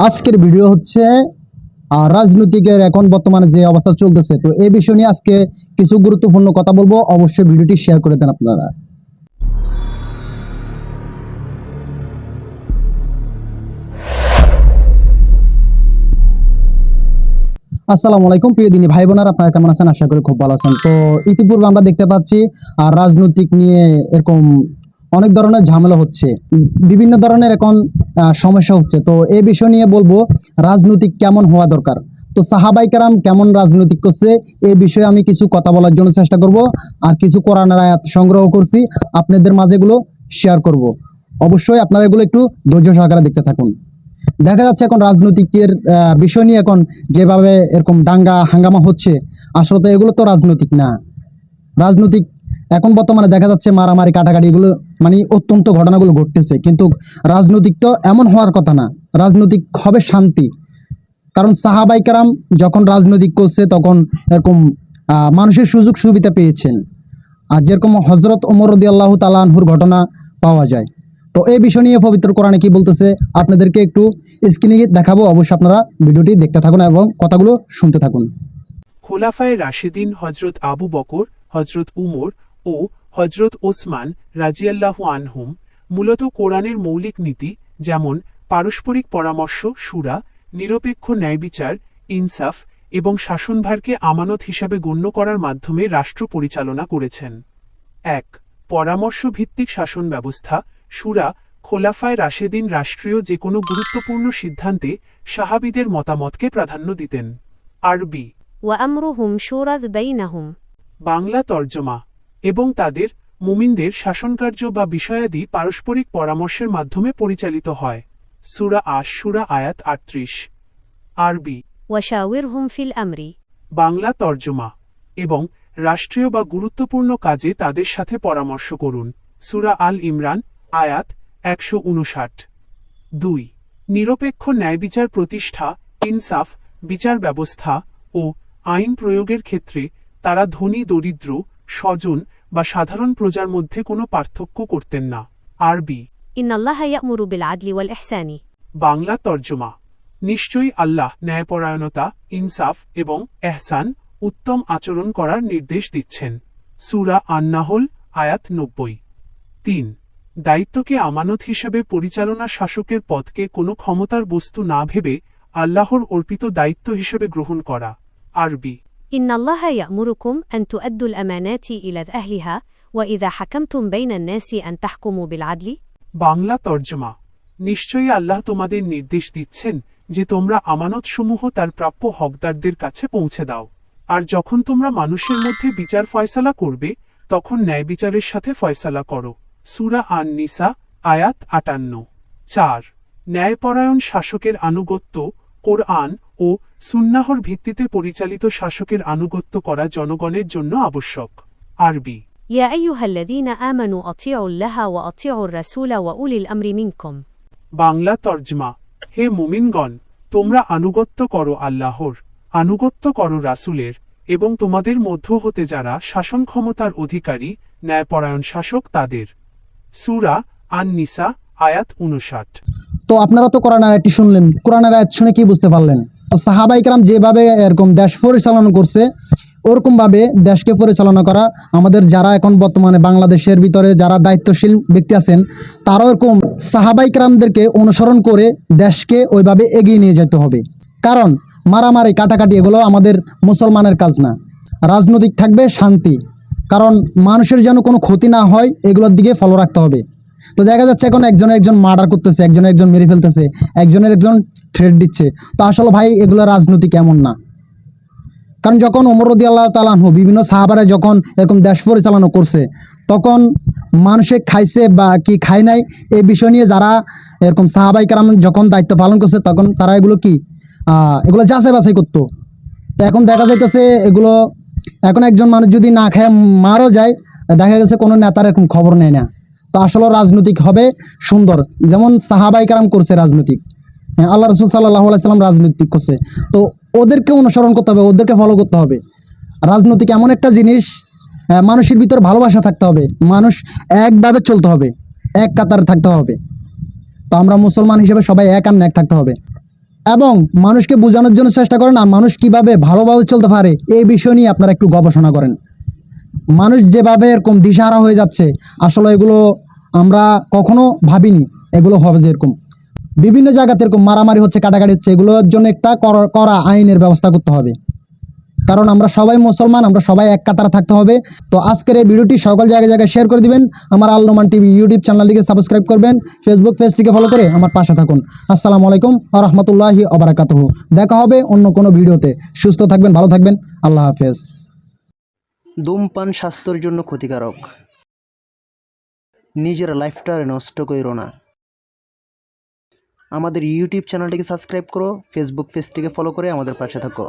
আজকের ভিডিও হচ্ছে রাজনৈতিকের এখন বর্তমানে যে অবস্থা চলতেছে, তো এই বিষয় নিয়ে আজকে কিছু গুরুত্বপূর্ণ কথা বলবো। অবশ্যই ভিডিওটি শেয়ার করে দেন আপনারা। আসসালামু আলাইকুম প্রিয় দিনী ভাই বোনেরা, আপনারা কেমন আছেন? আশা করি খুব ভালো আছেন। তো ইতিপূর্বে আমরা দেখতে পাচ্ছি রাজনৈতিক নিয়ে এরকম অনেক ধরনের ঝামেলা হচ্ছে, বিভিন্ন ধরনের এখন সমস্যা হচ্ছে। তো এই বিষয় নিয়ে বলবো রাজনৈতিক কেমন হওয়া দরকার। তো সাহাবাই কেরাম কেমন রাজনৈতিক করছে এই বিষয়ে আমি কিছু কথা বলার জন্য চেষ্টা করব, আর কিছু কোরআনের আয়াত সংগ্রহ করছি আপনাদের মাঝে এগুলো শেয়ার করব। অবশ্যই আপনারা এগুলো একটু ধৈর্য সহকারে দেখতে থাকুন। দেখা যাচ্ছে এখন রাজনৈতিকের বিষয় নিয়ে এখন যেভাবে এরকম দাঙ্গা হাঙ্গামা হচ্ছে, আসলে তো এগুলো তো রাজনৈতিক না। রাজনৈতিক এখন বর্তমানে দেখা যাচ্ছে মারামারি কাটাকাটি এগুলো মানে অত্যন্ত ঘটনাগুলো ঘটতেছে, কিন্তু রাজনৈতিক তো এমন হওয়ার কথা না। রাজনৈতিক হবে শান্তি। কারণ সাহাবাই কেরাম যখন রাজনৈতিক করছে তখন এরকম মানুষের সুযোগ সুবিধা পেয়েছেন, আর যেরকম হজরত ওমর রাদিয়াল্লাহু তাআলা আনহুর ঘটনা পাওয়া যায়। তো এই বিষয় নিয়ে পবিত্র কোরআনে কি বলতেছে আপনাদেরকে একটু স্ক্রিনে দেখাবো। অবশ্যই আপনারা ভিডিওটি দেখতে থাকুন এবং কথাগুলো শুনতে থাকুন। খোলাফায়ে রাশিদিন হজরত আবু বকর, হজরত উমর ও হজরত ওসমান রাজিয়াল্লাহু আনহুম মূলত কোরআনের মৌলিক নীতি যেমন পারস্পরিক পরামর্শ, শুরা, নিরপেক্ষ ন্যায়বিচার, ইনসাফ এবং শাসনভারকে আমানত হিসাবে গণ্য করার মাধ্যমে রাষ্ট্র পরিচালনা করেছেন। ১. পরামর্শভিত্তিক শাসন ব্যবস্থা। শুরা খোলাফায়ে রাশেদিন রাষ্ট্রীয় যে কোনো গুরুত্বপূর্ণ সিদ্ধান্তে সাহাবীদের মতামতকে প্রাধান্য দিতেন। আরবি وأمرهم شورى بينهم বাংলা তর্জমা। এবং তাদের মুমিনদের শাসনকার্য বা বিষয়াদি পারস্পরিক পরামর্শের মাধ্যমে পরিচালিত হয়। সূরা আশ-শূরা আয়াত ৩৮। আরবি وشاورهم في الأمر বাংলা তর্জমা। এবং রাষ্ট্রীয় বা গুরুত্বপূর্ণ কাজে তাদের সাথে পরামর্শ করুন। সূরা আল ইমরান আয়াত ১৫৯। ২. নিরপেক্ষ ন্যায়বিচার প্রতিষ্ঠা, ইনসাফ, বিচার ব্যবস্থা ও আইন প্রয়োগের ক্ষেত্রে তারা ধনী দরিদ্র, স্বজন বা সাধারণ প্রজার মধ্যে কোনো পার্থক্য করতেন না। আরবি إن الله يأمر بالعدل والإحسان বাংলা তর্জমা। নিশ্চয়ই আল্লাহ ন্যায়পরায়ণতা, ইনসাফ এবং এহসান, উত্তম আচরণ করার নির্দেশ দিচ্ছেন। সূরা আন-নাহল আয়াত ৯০। ৩. দায়িত্বকে আমানত হিসেবে পরিচালনা শাসকের পদকে কোনো ক্ষমতার বস্তু না ভেবে আল্লাহর অর্পিত দায়িত্ব হিসেবে গ্রহণ করা। আরবি إن الله يأمركم أن تؤدوا الأمانات إلى أهلها وإذا حكمتم بين الناس أن تحكموا بالعدل বাংলা তর্জমা। নিশ্চয়ই আল্লাহ তোমাদের নির্দেশ দিচ্ছেন যে তোমরা আমানতসমূহ তার প্রাপ্য হকদারদের কাছে পৌঁছে দাও, আর যখন তোমরা মানুষের মধ্যে বিচার ফয়সালা করবে তখন ন্যায় বিচারের সাথে ফয়সালা করো। সূরা আন-নিসা আয়াত ৫৮। ৪. ন্যায়পরায়ণ শাসকের আনুগত্য। কোরআন ও সুন্নাহর ভিত্তিতে পরিচালিত শাসকের আনুগত্য করা জনগণের জন্য আবশ্যক। আরবি يا أيها الذين آمنوا أطيعوا الله وأطيعوا الرسول وأولي الأمر منكم বাংলা তর্জমা। হে মুমিনগণ, তোমরা আনুগত্য করো আল্লাহর, আনুগত্য করো রাসূলের, এবং তোমাদের মধ্য হতে যারা শাসন ক্ষমতার অধিকারী, ন্যায়পরায়ণ শাসক তাদের। সূরা আন-নিসা আয়াত ৫৯। তো আপনারা তো কোরআনের আয়াতটি শুনলেন, কোরআনের আয়াত শুনে কি বুঝতে পারলেন? তো সাহাবাই কেরাম যেভাবে এরকম দেশ পরিচালনা করছে, ওরকম ভাবে দেশকে পরিচালনা করা আমাদের যারা এখন বর্তমানে বাংলাদেশের ভিতরে যারা দায়িত্বশীল ব্যক্তি আছেন, তারাও এরকম সাহাবাই কেরামদেরকে অনুসরণ করে দেশকে ওইভাবে এগিয়ে নিয়ে যেতে হবে। কারণ মারামারি কাটাকাটি এগুলো আমাদের মুসলমানের কাজ না। রাজনৈতিক থাকবে শান্তি, কারণ মানুষের যেন কোনো ক্ষতি না হয় এগুলোর দিকে ফলো রাখতে হবে। তো দেখা যাচ্ছে এখন একজন মার্ডার করতেছে, একজন মেরে ফেলতেছে, একজন থ্রেট দিচ্ছে। তো আসলে ভাই এগুলো রাজনৈতিক এমন না। কারণ যখন ওমর রাদিয়াল্লাহু তাআলা আনহু বিভিন্ন সাহাবারা যখন এরকম দেশ পরিচালনা করছে, তখন মানুষে খাইছে বা কি খায় নাই এই বিষয় নিয়ে যারা এরকম সাহাবাই কেরাম যখন দায়িত্ব পালন করছে, তখন তারা এগুলো যাচাই বাছাই করতো। তো এখন দেখা যাইতেছে এগুলো এখন একজন মানুষ যদি না খায় মারও যায়, দেখা গেছে কোনো নেতার এরকম খবর নেয় না। তো আসলে রাজনৈতিক হবে সুন্দর, যেমন সাহাবাই কেরাম করছে রাজনৈতিক, আল্লাহ রাসূল সাল্লাল্লাহু আলাইহি সাল্লাম রাজনৈতিক করছে। তো ওদেরকে অনুসরণ করতে হবে, ওদেরকে ফলো করতে হবে। রাজনৈতিক এমন একটা জিনিস, মানুষের ভিতর ভালোবাসা থাকতে হবে, মানুষ একভাবে চলতে হবে, এক কাতারে থাকতে হবে। তো আমরা মুসলমান হিসেবে সবাই এক আর এক থাকতে হবে। এবং মানুষকে বোঝানোর জন্য চেষ্টা করেন, আর মানুষ কিভাবে ভালোভাবে চলতে পারে এই বিষয় নিয়ে আপনারা একটু গবেষণা করেন। মানুষ যেভাবে এরকম দিশাহারা হয়ে যাচ্ছে, আসলে এগুলো আমরা কখনো ভাবিনি এগুলো হবে যে এরকম বিভিন্ন জায়গাতে এরকম মারামারি হচ্ছে, কাটাকাটি হচ্ছে, এগুলোর জন্য একটা কড়া আইনের ব্যবস্থা করতে হবে। কারণ আমরা সবাই মুসলমান, আমরা সবাই এক কাতারে থাকতে হবে। তো আজকের এই ভিডিওটি সকল জায়গায় জায়গায় শেয়ার করে দিবেন। আমার আল নোমান টিভি ইউটিউব চ্যানেলটিকে সাবস্ক্রাইব করবেন, ফেসবুক পেজটিকে ফলো করে আমার পাশে থাকুন। আসসালামু আলাইকুম ওয়া রাহমাতুল্লাহি ওয়া বারাকাতুহু। দেখা হবে অন্য কোনো ভিডিওতে। সুস্থ থাকবেন, ভালো থাকবেন, আল্লাহ হাফেজ। ধূমপান স্বাস্থ্যের জন্য ক্ষতিকারক। নিজের লাইফটা নষ্ট করো না। আমাদের ইউটিউব চ্যানেলটিকে সাবস্ক্রাইব করো, ফেসবুক পেজটিকে ফলো করে আমাদের পাশে থাকো।